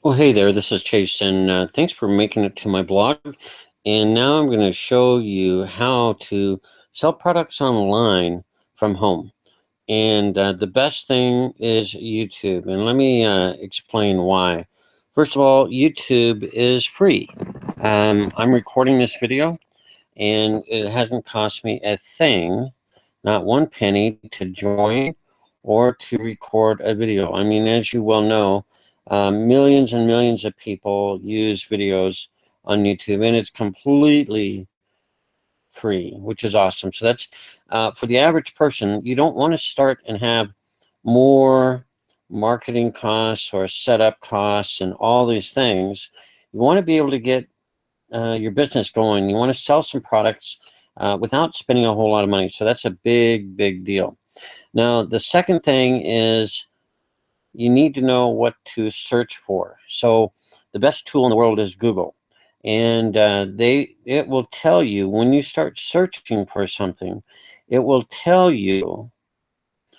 Well, hey there, this is Chase, and thanks for making it to my blog. And now I'm going to show you how to sell products online from home. And the best thing is YouTube. And let me explain why. First of all, YouTube is free. I'm recording this video, and it hasn't cost me a thing, not one penny, to join or to record a video. I mean, as you well know, millions and millions of people use videos on YouTube, and it's completely free, which is awesome. So that's for the average person. You don't want to start and have more marketing costs or setup costs and all these things. You want to be able to get your business going. You want to sell some products without spending a whole lot of money. So that's a big, big deal. Now, the second thing is you need to know what to search for. So the best tool in the world is Google. And it will tell you when you start searching for something, it will tell you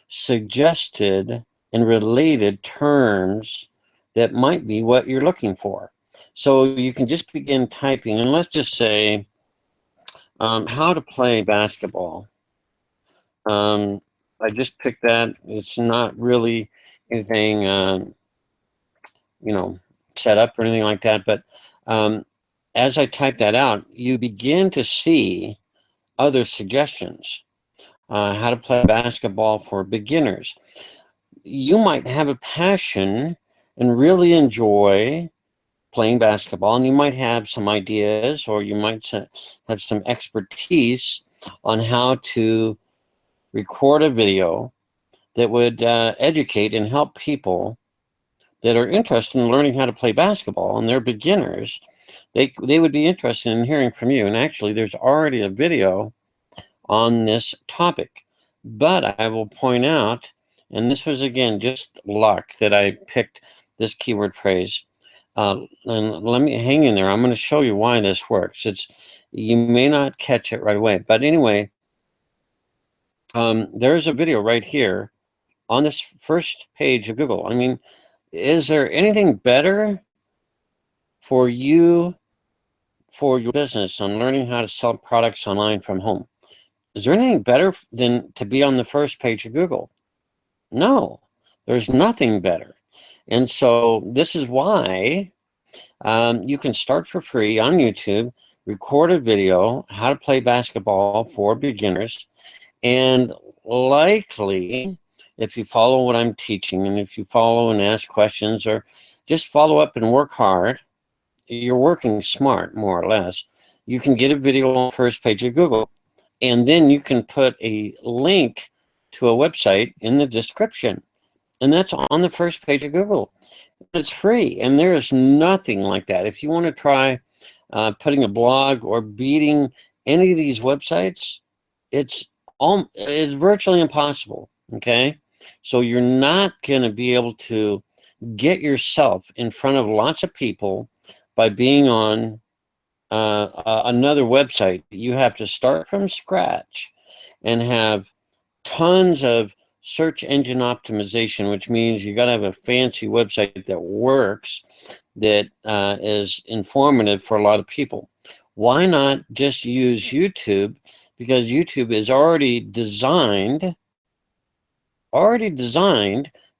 suggested and related terms that might be what you're looking for. So you can just begin typing, and let's just say how to play basketball. I just picked that. It's not really anything, set up or anything like that. But as I type that out, you begin to see other suggestions. How to play basketball for beginners. You might have a passion and really enjoy playing basketball, and you might have some ideas, or you might have some expertise on how to record a video that would educate and help people that are interested in learning how to play basketball, and they're beginners. They would be interested in hearing from you. And actually, there's already a video on this topic. But I will point out, and this was, again, just luck that I picked this keyword phrase. And let me hang in there. I'm going to show you why this works. You may not catch it right away. But anyway, there's a video right here on this first page of Google. I mean, is there anything better for you, for your business, on learning how to sell products online from home? Is there anything better than to be on the first page of Google? No, there's nothing better. And so this is why you can start for free on YouTube, record a video, how to play basketball for beginners, and likely, if you follow what I'm teaching, and if you follow and ask questions, or just follow up and work hard, you're working smart, more or less, you can get a video on the first page of Google. And then you can put a link to a website in the description. And that's on the first page of Google. It's free, and there is nothing like that. If you want to try putting a blog or beating any of these websites, it's virtually impossible, okay? So you're not going to be able to get yourself in front of lots of people by being on another website. You have to start from scratch and have tons of search engine optimization, which means you got to have a fancy website that works, that is informative for a lot of people. Why not just use YouTube? Because YouTube is already designed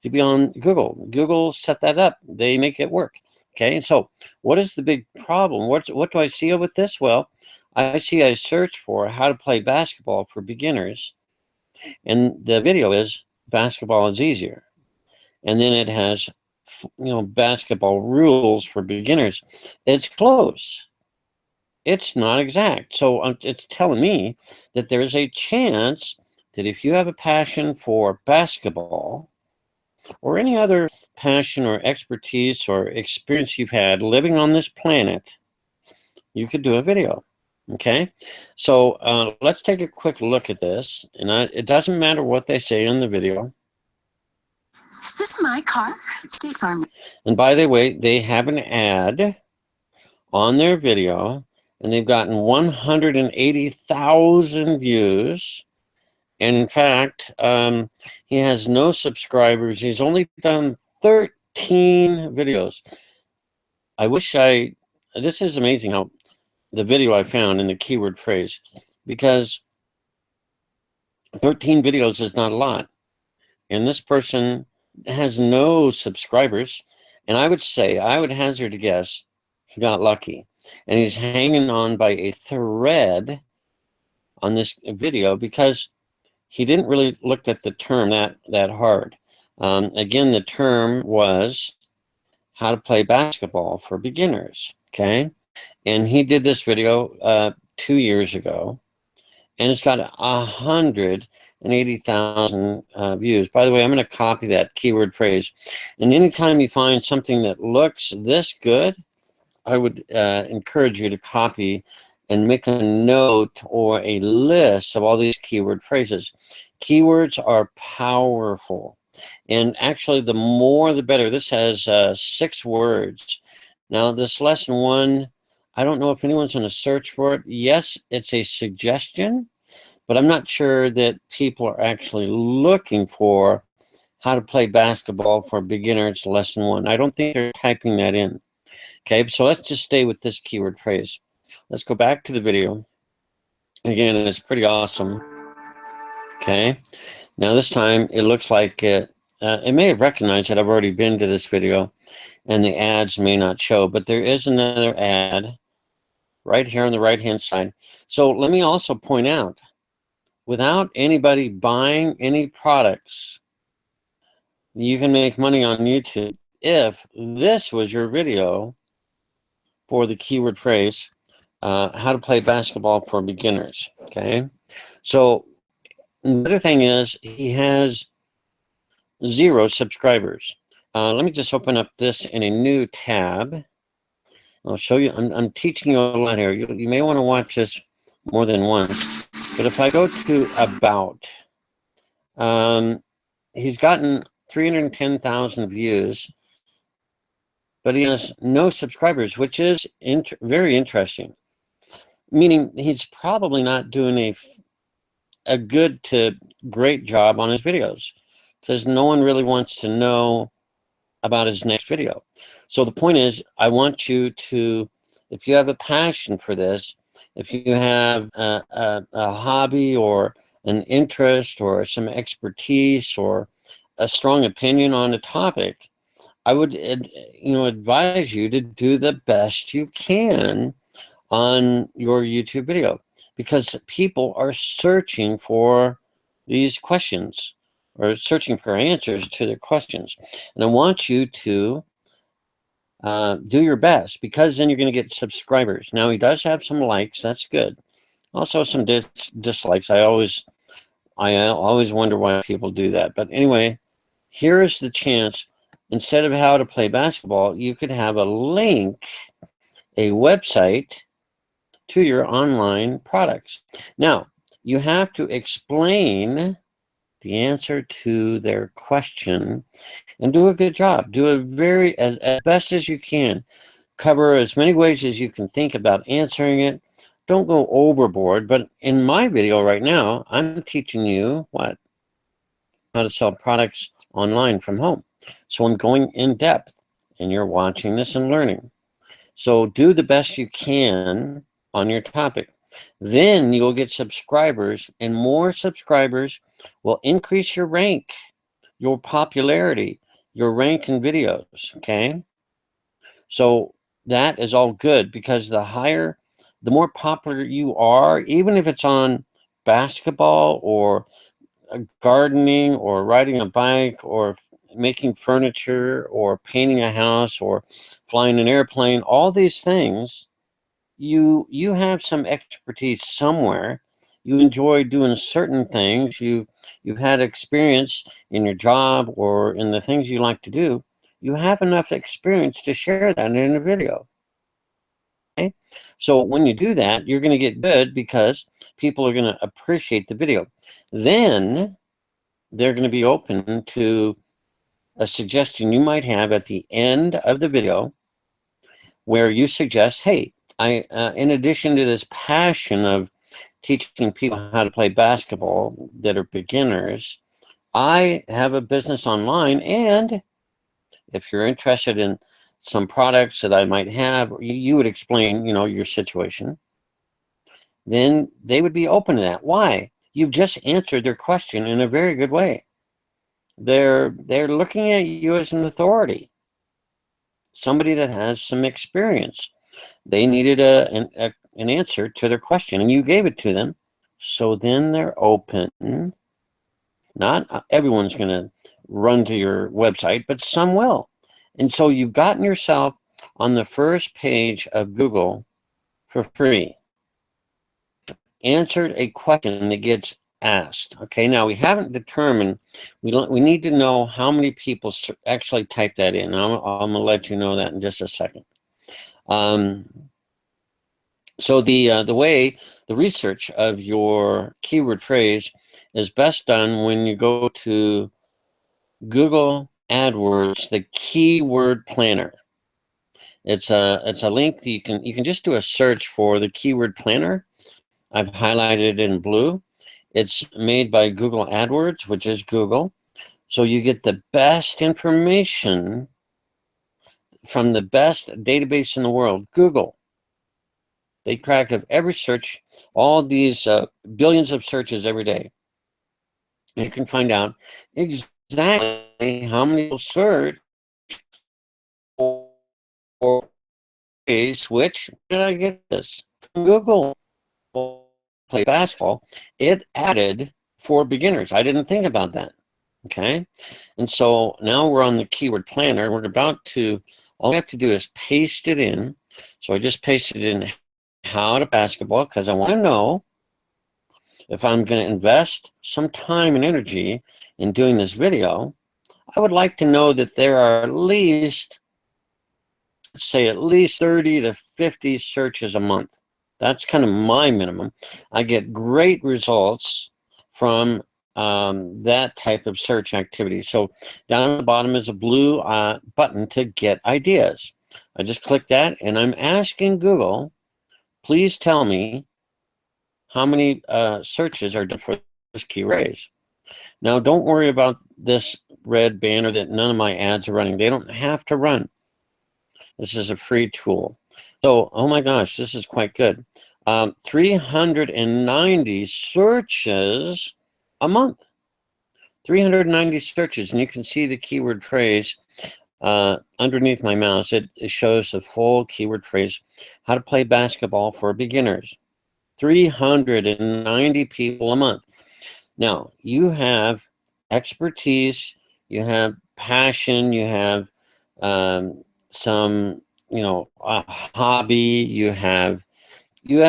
to be on Google. Google set that up. They make it work. Okay, so what is the big problem? What do I see with this? Well, I see a search for how to play basketball for beginners, and the video is basketball is easier. And then it has, basketball rules for beginners. It's close. It's not exact. So it's telling me that there's a chance that if you have a passion for basketball, or any other passion or expertise or experience you've had living on this planet, you could do a video. Okay, so let's take a quick look at this. And it doesn't matter what they say in the video. Is this my car? State Farm. And by the way, they have an ad on their video, and they've gotten 180,000 views. And in fact, he has no subscribers. He's only done 13 videos. I wish this is amazing how the video I found in the keyword phrase, because 13 videos is not a lot. And this person has no subscribers. And I would hazard to guess he got lucky. And he's hanging on by a thread on this video because he didn't really look at the term that hard. Again, the term was how to play basketball for beginners, okay? And he did this video 2 years ago, and it's got 180,000 views. By the way, I'm going to copy that keyword phrase. And anytime you find something that looks this good, I would encourage you to copy and make a note or a list of all these keyword phrases. Keywords are powerful. And actually, the more the better. This has 6 words. Now, this lesson 1, I don't know if anyone's going to search for it. Yes, it's a suggestion, but I'm not sure that people are actually looking for how to play basketball for beginners lesson 1. I don't think they're typing that in. Okay, so let's just stay with this keyword phrase. Let's go back to the video. Again, it's pretty awesome. Okay, now this time it looks like it may have recognized that I've already been to this video and the ads may not show, but there is another ad right here on the right-hand side. So let me also point out, without anybody buying any products, you can make money on YouTube if this was your video for the keyword phrase, how to play basketball for beginners, okay? So the other thing is he has 0 subscribers. Let me just open up this in a new tab. I'll show you. I'm teaching you a lot here. You may want to watch this more than once. But if I go to About, he's gotten 310,000 views, but he has no subscribers, which is very interesting. Meaning he's probably not doing a good to great job on his videos because no one really wants to know about his next video. So the point is, I want you to, if you have a passion for this, if you have a hobby or an interest or some expertise or a strong opinion on a topic, I would advise you to do the best you can on your YouTube video, because people are searching for these questions or searching for answers to their questions. And I want you to do your best, because then you're going to get subscribers. Now, he does have some likes. That's good. Also some dislikes. I always wonder why people do that. But anyway, here is the chance. Instead of how to play basketball, you could have a link, a website to your online products. Now, you have to explain the answer to their question and do a good job. Do as best as you can. Cover as many ways as you can think about answering it. Don't go overboard. But in my video right now, I'm teaching you how to sell products online from home. So I'm going in depth, and you're watching this and learning. So do the best you can on your topic. Then you'll get subscribers, and more subscribers will increase your rank, your popularity, your rank in videos, okay? So that is all good, because the more popular you are, even if it's on basketball or gardening or riding a bike or making furniture or painting a house or flying an airplane, all these things, you have some expertise somewhere. You enjoy doing certain things. You've had experience in your job or in the things you like to do. You have enough experience to share that in a video. Okay? So when you do that, you're going to get good, because people are going to appreciate the video. Then they're going to be open to a suggestion you might have at the end of the video, where you suggest, hey, in addition to this passion of teaching people how to play basketball that are beginners, I have a business online, and if you're interested in some products that I might have. You would explain, you know, your situation. Then they would be open to that. Why? You've just answered their question in a very good way. They're looking at you as an authority, somebody that has some experience. They needed an answer to their question, and you gave it to them. So then they're open. Not everyone's going to run to your website, but some will. And so you've gotten yourself on the first page of Google for free. Answered a question that gets asked. Okay, now we haven't determined, we need to know how many people actually type that in. I'm going to let you know that in just a second. So the way the research of your keyword phrase is best done when you go to Google AdWords, the keyword planner. It's a link that you can just do a search for the keyword planner. I've highlighted it in blue. It's made by Google AdWords, which is Google. So you get the best information from the best database in the world, Google. They track of every search, all these billions of searches every day. And you can find out exactly how many people search for which did I get this from Google? Play basketball. It added for beginners. I didn't think about that. Okay, and so now we're on the keyword planner. We're about to, all we have to do is paste it in. So I just pasted in how to basketball because I want to know if I'm going to invest some time and energy in doing this video. I would like to know that there are at least 30 to 50 searches a month. That's kind of my minimum. I get great results from that type of search activity. So down at the bottom is a blue button to get ideas. I just click that and I'm asking Google, please tell me how many searches are done for this key phrase. Now don't worry about this red banner that none of my ads are running. They don't have to run. This is a free tool. So, oh my gosh, this is quite good. 390 searches a month. 390 searches, and you can see the keyword phrase underneath my mouse. It shows the full keyword phrase, how to play basketball for beginners. 390 people a month. Now, you have expertise, you have passion, you have some, you know, a hobby, you have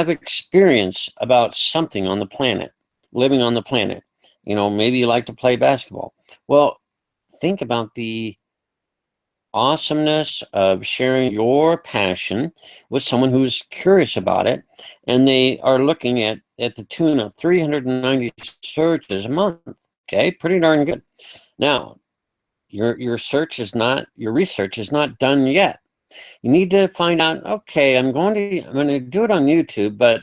experience about something on the planet, living on the planet. You know, maybe you like to play basketball. Well, think about the awesomeness of sharing your passion with someone who's curious about it, and they are looking at the tune of 390 searches a month. Okay, pretty darn good. Now, your research is not done yet. You need to find out, okay, I'm going to do it on YouTube, but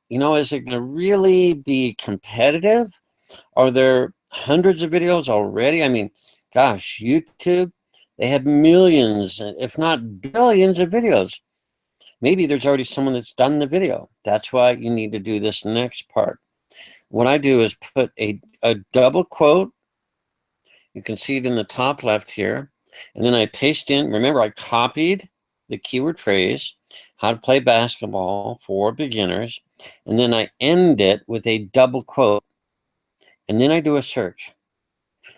you know, is it going to really be competitive? Are there hundreds of videos already? I mean, gosh, YouTube, they have millions, if not billions of videos. Maybe there's already someone that's done the video. That's why you need to do this next part. What I do is put a double quote. You can see it in the top left here. And then I paste in, remember I copied the keyword phrase, how to play basketball for beginners. And then I end it with a double quote. And then I do a search.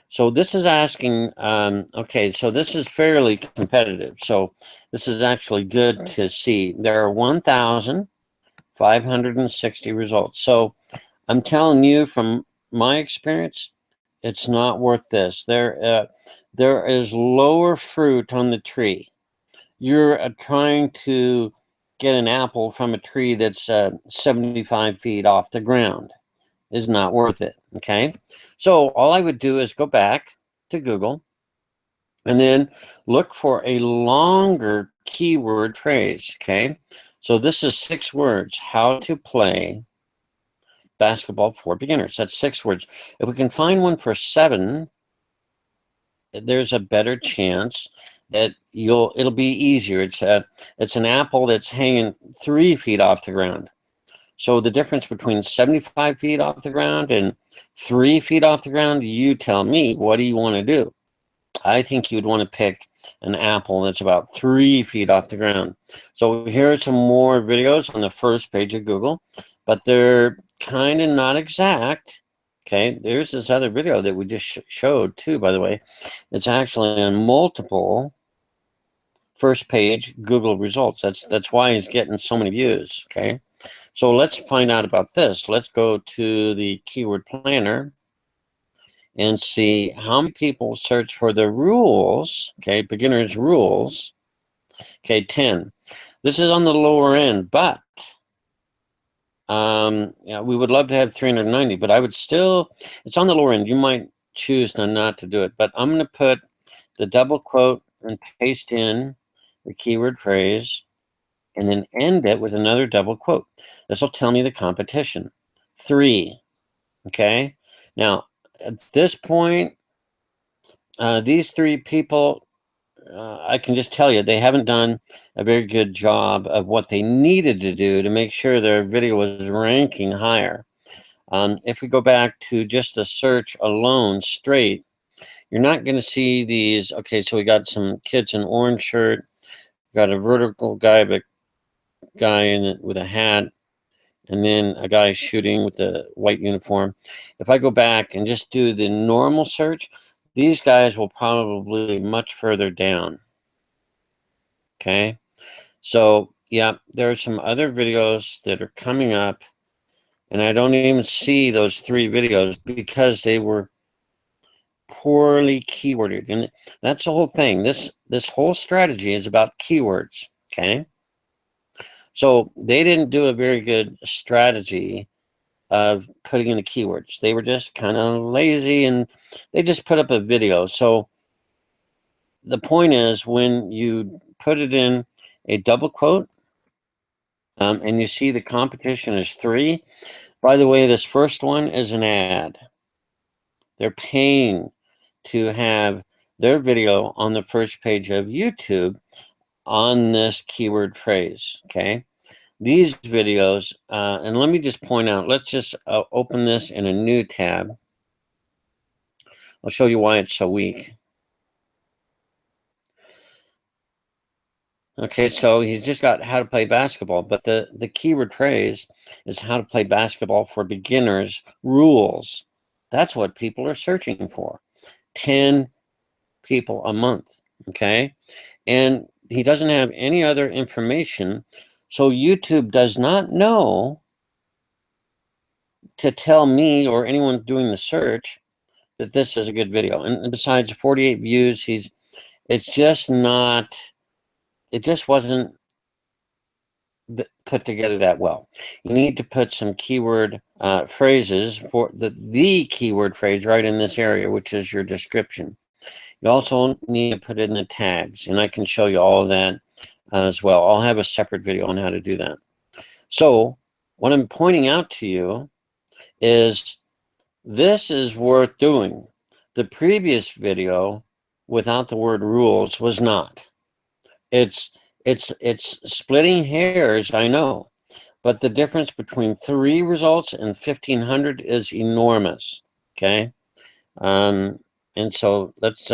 So this is asking, okay, so this is fairly competitive. So this is actually good to see. There are 1,560 results. So I'm telling you from my experience, it's not worth this. There is lower fruit on the tree. You're trying to get an apple from a tree that's 75 feet off the ground. Is not worth it, okay? So all I would do is go back to Google and then look for a longer keyword phrase, okay? So this is 6 words, how to play basketball for beginners. That's 6 words. If we can find one for 7, there's a better chance that it'll be easier. It's an apple that's hanging 3 feet off the ground. So the difference between 75 feet off the ground and 3 feet off the ground, you tell me, what do you want to do? I think you'd want to pick an apple that's about 3 feet off the ground. So here are some more videos on the first page of Google, but they're kind of not exact. Okay, there's this other video that we just showed too, by the way. It's actually on multiple first page Google results. That's why he's getting so many views. Okay, so let's find out about this. Let's go to the keyword planner and see how many people search for the rules. Okay, beginner's rules. Okay, 10. This is on the lower end, but yeah, we would love to have 390, but I would still, it's on the lower end. You might choose not to do it, but I'm going to put the double quote and paste in the keyword phrase and then end it with another double quote. This will tell me the competition. 3. Okay. Now, at this point, these 3 people, I can just tell you, they haven't done a very good job of what they needed to do to make sure their video was ranking higher. If we go back to just the search alone straight, you're not going to see these. Okay, so we got some kids in orange shirt, got a vertical guy, but guy in it with a hat, and then a guy shooting with a white uniform. If I go back and just do the normal search, these guys will probably be much further down. Okay, so yeah, there are some other videos that are coming up, and I don't even see those 3 videos because they were poorly keyworded. And that's the whole thing. This whole strategy is about keywords. Okay, so they didn't do a very good strategy of putting in the keywords. They were just kind of lazy and they just put up a video. So the point is, when you put it in a double quote and you see the competition is 3, by the way, this first one is an ad. They're paying to have their video on the first page of YouTube on this keyword phrase. Okay, these videos, and let me just point out, let's just open this in a new tab. I'll show you why it's so weak. Okay, so he's just got how to play basketball, but the keyword phrase is how to play basketball for beginners rules. That's what people are searching for. 10 people a month, okay? And he doesn't have any other information, so YouTube does not know to tell me or anyone doing the search that this is a good video. And besides 48 views, it just wasn't put together that well. You need to put some keyword phrases for the keyword phrase right in this area, which is your description. You also need to put in the tags, and I can show you all of that as well. I'll have a separate video on how to do that. So what I'm pointing out to you is this is worth doing. The previous video without the word rules was not. It's splitting hairs, I know, but the difference between 3 results and 1,500 is enormous. Okay, and so let's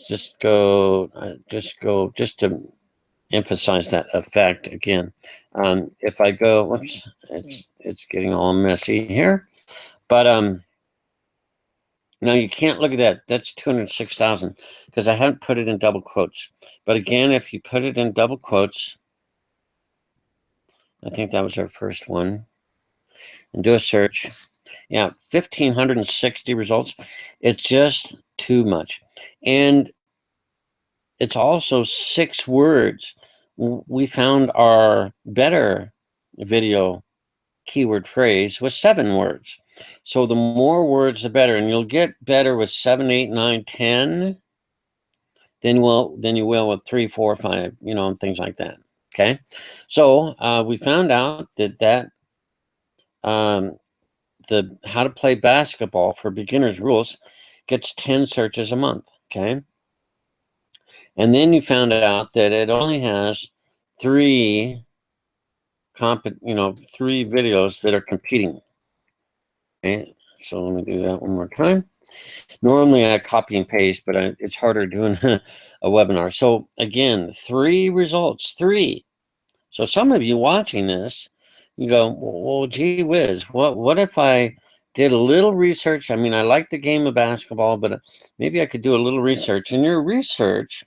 just go to emphasize that effect again. If I go, whoops, it's getting all messy here, but now you can't look at that. That's 206,000 because I haven't put it in double quotes. But again, if you put it in double quotes, I think that was our first one, and do a search. Yeah, 1,560 results. It's just too much. And it's also 6 words. We found our better video keyword phrase was 7 words. So the more words, the better. And you'll get better with 7, 8, 9, 10 than you will with 3, 4, 5, and things like that. Okay. So we found out that the how to play basketball for beginners rules gets 10 searches a month. Okay. And then you found out that it only has three videos that are competing. Okay. So let me do that one more time. Normally I copy and paste, but it's harder doing a webinar. So again, 3 results, 3. So some of you watching this, you go, well, gee whiz, what if I did a little research? I mean, I like the game of basketball, but maybe I could do a little research. And your research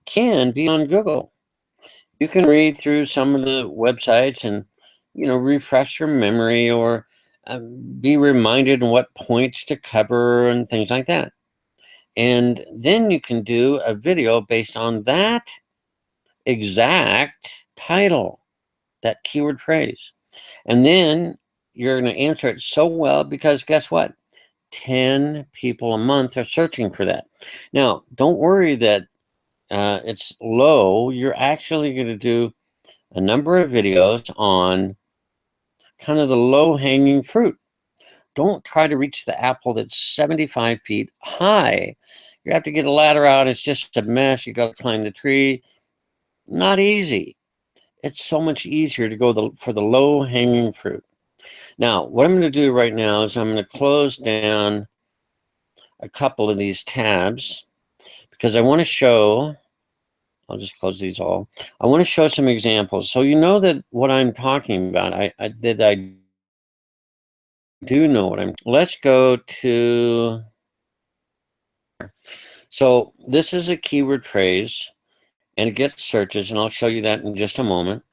can be on Google. You can read through some of the websites and, refresh your memory or be reminded on what points to cover and things like that. And then you can do a video based on that exact title, that keyword phrase. And then you're going to answer it so well because guess what? 10 people a month are searching for that. Now, don't worry that it's low. You're actually going to do a number of videos on kind of the low-hanging fruit. Don't try to reach the apple that's 75 feet high. You have to get a ladder out. It's just a mess. You got to climb the tree. Not easy. It's so much easier to go for the low-hanging fruit. Now, what I'm going to do right now is I'm going to close down a couple of these tabs because I want to show, I'll just close these all. I want to show some examples. So you know that what I'm talking about, I do know what let's go to, so this is a keyword phrase and it gets searches, and I'll show you that in just a moment.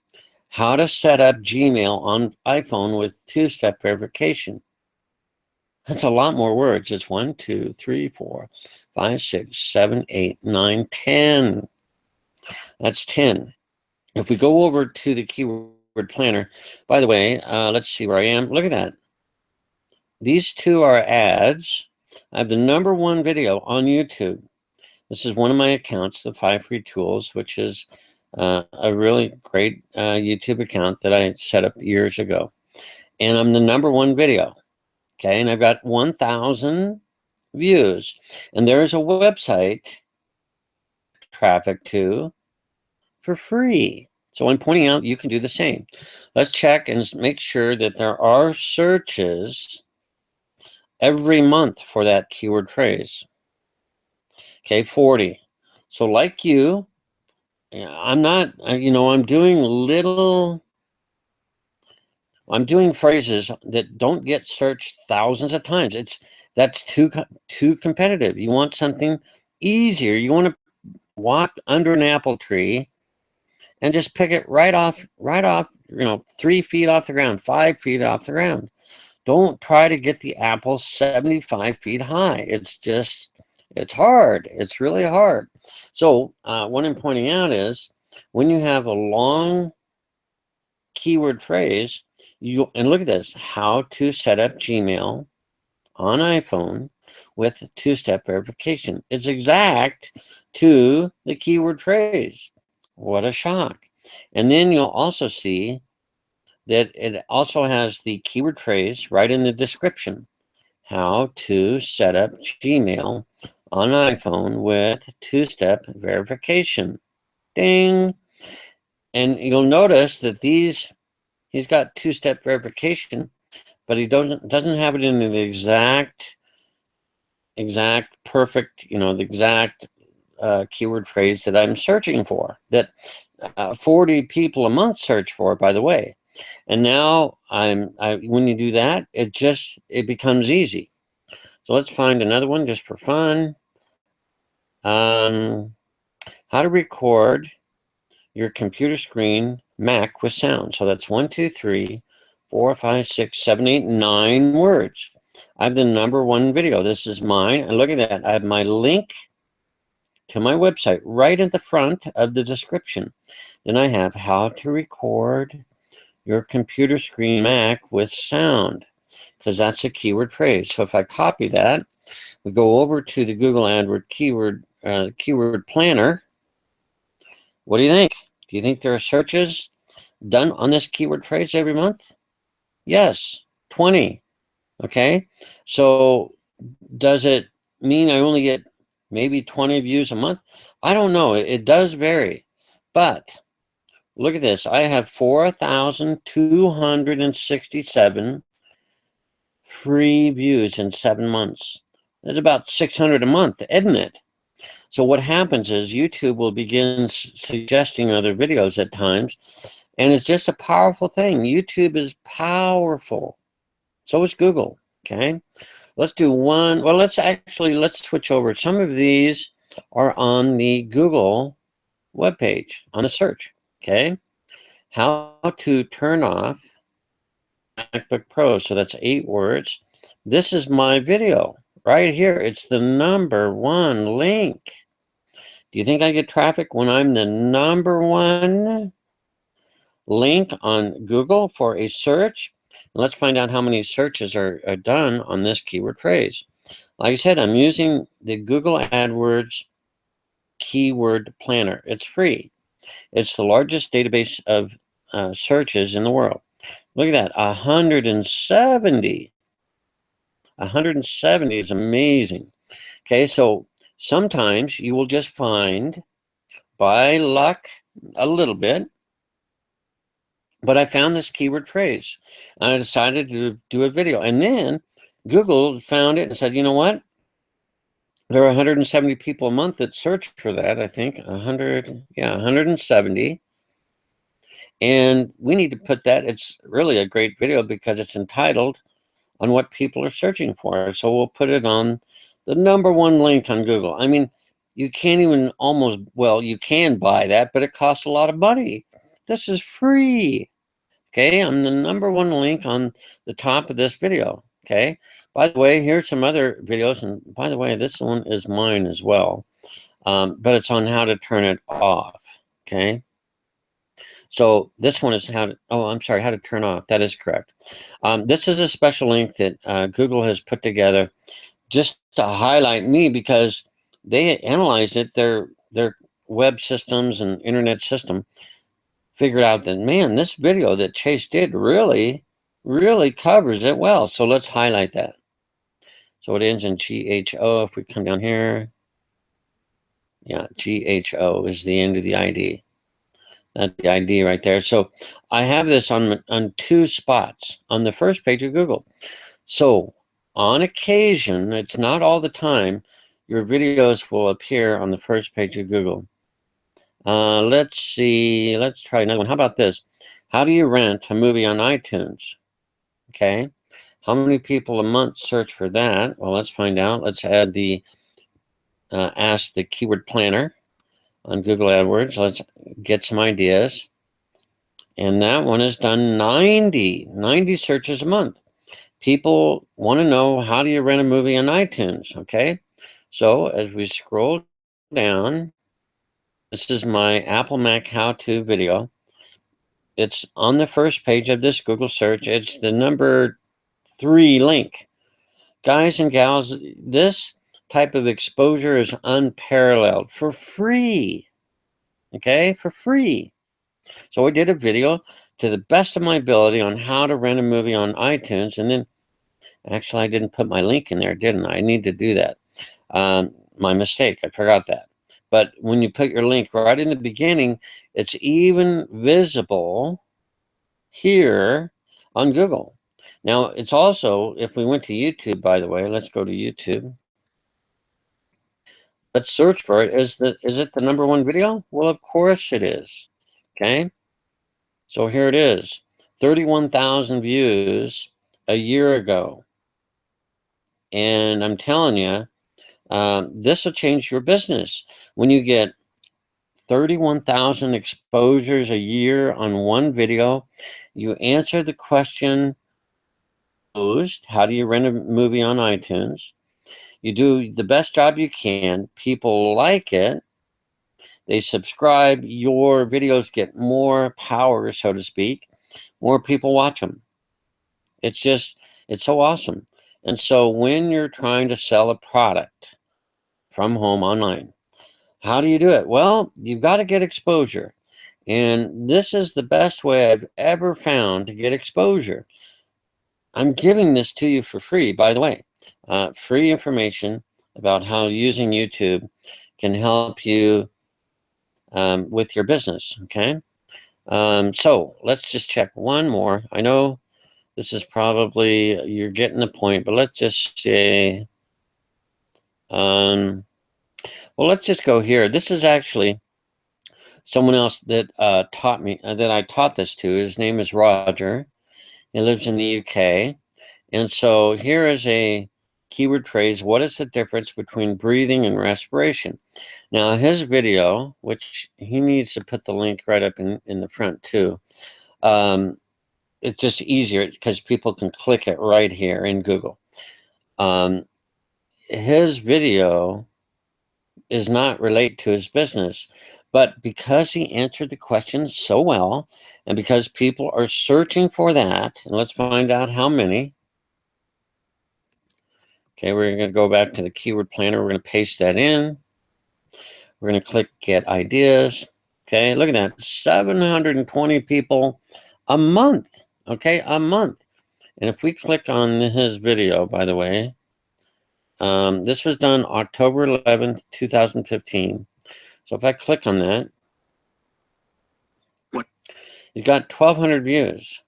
How to set up Gmail on iPhone with 2-step verification. That's a lot more words. It's 1, 2, 3, 4, 5, 6, 7, 8, 9, 10. That's 10. If we go over to the keyword planner, by the way, let's see where I am. Look at that. These 2 are ads. I have the #1 video on YouTube. This is one of my accounts, the 5 Free Tools, which is a really great YouTube account that I set up years ago. And I'm the #1 video. Okay, and I've got 1,000 views. And there's a website traffic to for free. So I'm pointing out you can do the same. Let's check and make sure that there are searches every month for that keyword phrase. Okay, 40. So like you, I'm not, I'm doing phrases that don't get searched thousands of times. That's too competitive. You want something easier. You want to walk under an apple tree and just pick it right off, 3 feet off the ground, 5 feet off the ground. Don't try to get the apple 75 feet high. It's hard. It's really hard. So what I'm pointing out is when you have a long keyword phrase, and look at this, how to set up Gmail on iPhone with 2-step verification. It's exact to the keyword phrase. What a shock. And then you'll also see that it also has the keyword phrase right in the description. How to set up Gmail on iPhone with 2-step verification. Ding. And you'll notice that he's got 2-step verification, but he doesn't have it in the exact perfect, the exact keyword phrase that I'm searching for, that 40 people a month search for, by the way. And now when you do that, it becomes easy. So let's find another one just for fun. How to record your computer screen Mac with sound. So that's 1, 2, 3, 4, 5, 6, 7, 8, 9 words. I have the #1 video. This is mine. And look at that. I have my link to my website right at the front of the description. Then I have how to record your computer screen Mac with sound, because that's a keyword phrase. So if I copy that, we go over to the Google AdWords keyword planner. What do you think? Do you think there are searches done on this keyword phrase every month? Yes, 20. Okay, so does it mean I only get maybe 20 views a month. I don't know. It does vary. But look at this. I have 4,267 free views in 7 months. That's about 600 a month, isn't it? So what happens is YouTube will begin suggesting other videos at times, and it's just a powerful thing. YouTube is powerful. So is Google, okay? Let's do one. Well, let's switch over. Some of these are on the Google webpage, on the search, okay? How to turn off MacBook Pro. So that's 8 words. This is my video right here. It's the #1 link. Do you think I get traffic when I'm the #1 link on Google for a search? Let's find out how many searches are done on this keyword phrase. Like I said, I'm using the Google AdWords Keyword Planner. It's free. It's the largest database of searches in the world. Look at that, 170. 170 is amazing. Okay, so sometimes you will just find, by luck, a little bit, but I found this keyword phrase, and I decided to do a video. And then Google found it and said, you know what? There are 170 people a month that search for that, I think. 170. And we need to put that, it's really a great video because it's entitled on what people are searching for. So we'll put it on the #1 link on Google. I mean, you can't even almost, well, you can buy that, but it costs a lot of money. This is free. Okay, I'm the #1 link on the top of this video. Okay, by the way, here's some other videos, and by the way, this one is mine as well, but it's on how to turn it off. Okay, so this one is how to, how to turn off. That is correct. This is a special link that Google has put together just to highlight me, because they analyzed it, their web systems and internet system figured out that, man, this video that Chase did really covers it well. So let's highlight that. So it ends in GHO. If we come down here, yeah, GHO is the end of the ID. That's the ID right there. So I have this on 2 spots on the first page of Google. So on occasion, it's not all the time, your videos will appear on the first page of Google. Let's see. Let's try another one. How about this? How do you rent a movie on iTunes? Okay. How many people a month search for that? Well, let's find out. Let's add the ask the keyword planner on Google AdWords. Let's get some ideas. And that one has done 90 searches a month. People want to know, how do you rent a movie on iTunes? Okay. So as we scroll down, this is my Apple Mac how-to video. It's on the first page of this Google search. It's the #3 link. Guys and gals, this type of exposure is unparalleled, for free. Okay, for free. So I did a video to the best of my ability on how to rent a movie on iTunes. And then, actually, I didn't put my link in there, didn't I? I need to do that. My mistake, I forgot that. But when you put your link right in the beginning, it's even visible here on Google. Now, it's also, if we went to YouTube, by the way, let's go to YouTube. Let's search for it. Is it the #1 video? Well, of course it is. Okay. So here it is. 31,000 views a year ago. And I'm telling you, this will change your business. When you get 31,000 exposures a year on one video, you answer the question posed, how do you rent a movie on iTunes? You do the best job you can. People like it. They subscribe. Your videos get more power, so to speak. More people watch them. It's so awesome. And so when you're trying to sell a product from home online, how do you do it? Well, you've got to get exposure. And this is the best way I've ever found to get exposure. I'm giving this to you for free, by the way. Free information about how using YouTube can help you with your business, okay? So let's just check one more. I know this is probably, you're getting the point, but let's just say, well, let's just go here. This is actually someone else that taught me, that I taught this to. His name is Roger. He lives in the UK. And so here is a keyword phrase. What is the difference between breathing and respiration? Now, his video, which he needs to put the link right up in the front too. It's just easier because people can click it right here in Google. His video is not related to his business, but because he answered the questions so well, and because people are searching for that, and let's find out how many. Okay, we're going to go back to the keyword planner. We're going to paste that in. We're going to click get ideas. Okay, look at that, 720 people a month. Okay, a month. And if we click on his video, by the way, this was done October 11th, 2015. So if I click on that, he's got 1,200 views.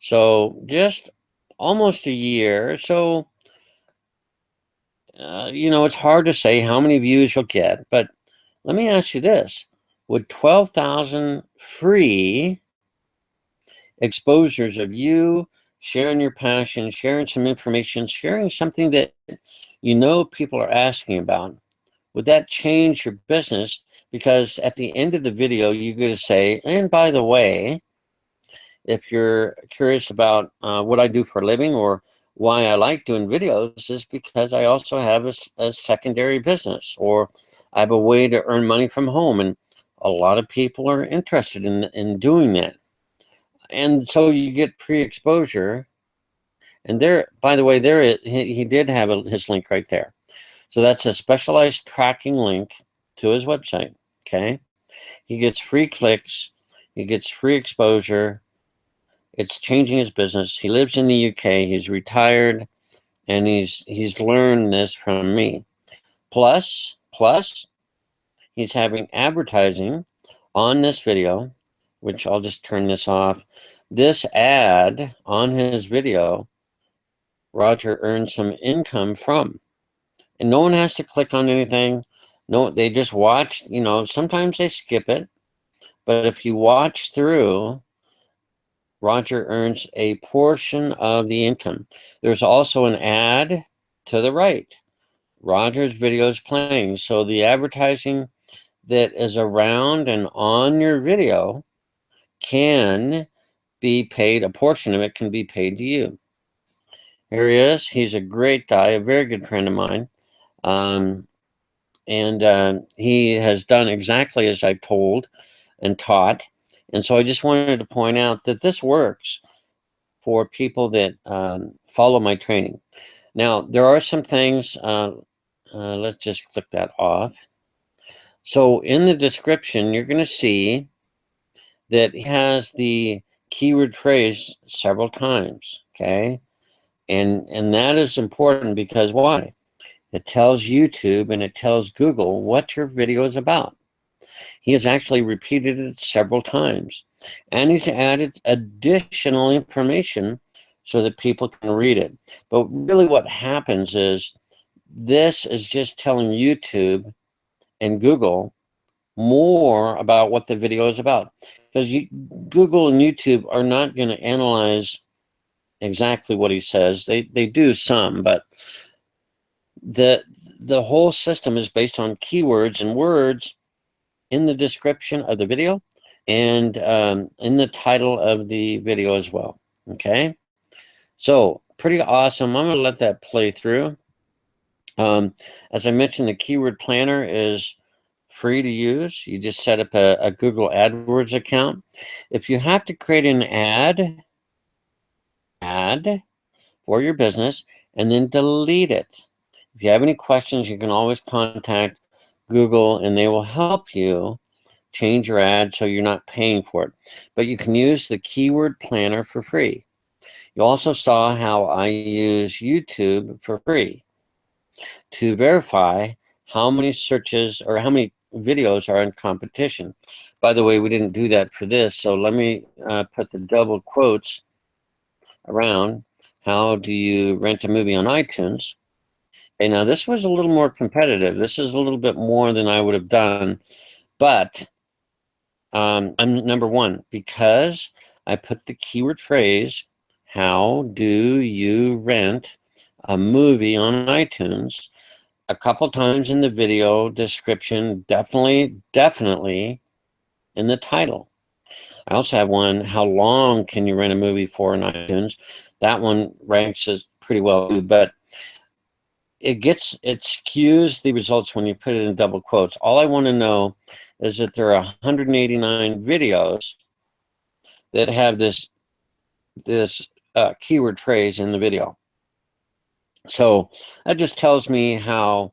So just almost a year. So, you know, it's hard to say how many views you'll get, but let me ask you this. Would 12,000 free exposures of you sharing your passion, sharing some information, sharing something that you know people are asking about, would that change your business? Because at the end of the video, you're going to say, and by the way, if you're curious about what I do for a living or why I like doing videos, is because I also have a secondary business, or I have a way to earn money from home. And a lot of people are interested in doing that. And so you get pre-exposure. And there, by the way, he did have his link right there. So that's a specialized tracking link to his website, okay? He gets free clicks. He gets free exposure. It's changing his business. He lives in the UK. He's retired, and he's learned this from me. Plus, he's having advertising on this video, which I'll just turn this off. This ad on his video, Roger earns some income from. And no one has to click on anything. No, they just watch, you know, sometimes they skip it. But if you watch through, Roger earns a portion of the income. There's also an ad to the right. Roger's video is playing. So the advertising that is around and on your video can be paid, a portion of it can be paid to you. Here he is. He's a great guy, a very good friend of mine. He has done exactly as I told and taught. And so I just wanted to point out that this works for people that follow my training. Now, there are some things, let's just click that off. So in the description, you're going to see that he has the keyword phrase several times, okay? And that is important because why? It tells YouTube and it tells Google what your video is about. He has actually repeated it several times, and he's added additional information so that people can read it. But really what happens is this is just telling YouTube and Google more about what the video is about. Because Google and YouTube are not going to analyze exactly what he says. They do some, but the whole system is based on keywords and words in the description of the video and in the title of the video as well. Okay, so pretty awesome. I'm going to let that play through. As I mentioned, the keyword planner is free to use. You just set up a Google AdWords account. If you have to create an ad for your business and then delete it, if you have any questions, you can always contact Google and they will help you change your ad so you're not paying for it. But you can use the keyword planner for free. You also saw how I use YouTube for free. to verify how many searches or how many videos are in competition. By the way, we didn't do that for this, so let me put the double quotes around. How do you rent a movie on iTunes? Okay, now this was a little more competitive. This is a little bit more than I would have done, but I'm number one because I put the keyword phrase, how do you rent a movie on iTunes, a couple times in the video description, definitely in the title. I also have one, how long can you rent a movie for on iTunes? That one ranks as pretty well too, but it skews the results when you put it in double quotes. All I want to know is that there are 189 videos that have this keyword phrase in the video. So that just tells me how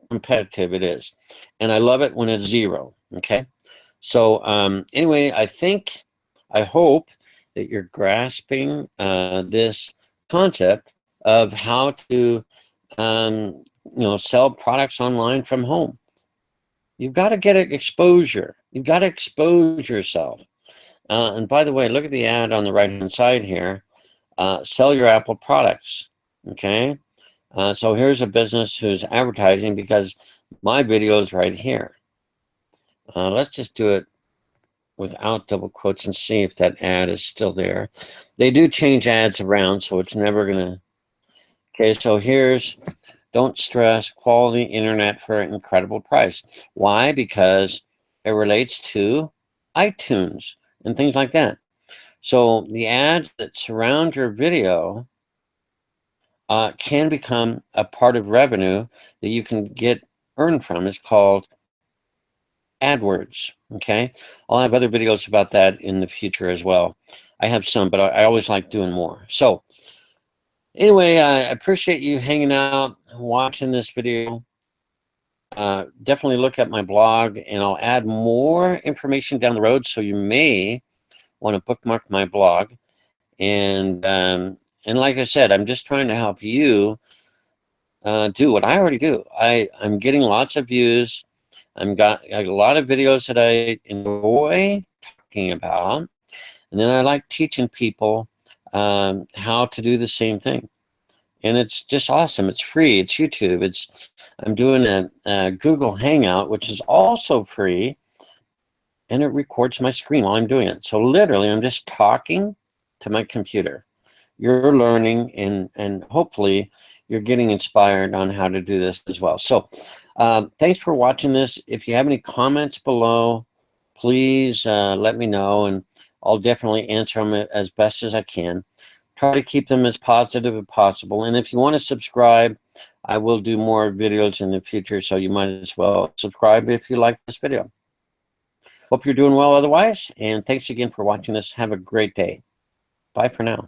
competitive it is. And I love it when it's zero, okay? So anyway, I hope that you're grasping this concept of how to sell products online from home. You've got to get exposure. You've got to expose yourself. And by the way, look at the ad on the right-hand side here. Sell your Apple products, okay? So here's a business who's advertising because my video is right here. Let's just do it without double quotes and see if that ad is still there. They do change ads around, so it's never gonna. Okay, so here's, don't stress, quality internet for an incredible price. Why? Because it relates to iTunes and things like that. So the ads that surround your video can become a part of revenue that you can earn from. It's called AdWords, okay? I'll have other videos about that in the future as well. I have some, but I always like doing more. So anyway, I appreciate you hanging out, watching this video. Definitely look at my blog, and I'll add more information down the road, so you may want to bookmark my blog. And like I said, I'm just trying to help you do what I already do. I'm getting lots of views. I got a lot of videos that I enjoy talking about, and then I like teaching people how to do the same thing. And it's just awesome. It's free. It's YouTube. I'm doing a Google Hangout, which is also free, and it records my screen while I'm doing it. So literally, I'm just talking to my computer. You're learning, and hopefully you're getting inspired on how to do this as well. So thanks for watching this. If you have any comments below, please let me know, and I'll definitely answer them as best as I can. Try to keep them as positive as possible. And if you want to subscribe, I will do more videos in the future, so you might as well subscribe if you like this video. Hope you're doing well otherwise, and thanks again for watching this. Have a great day. Bye for now.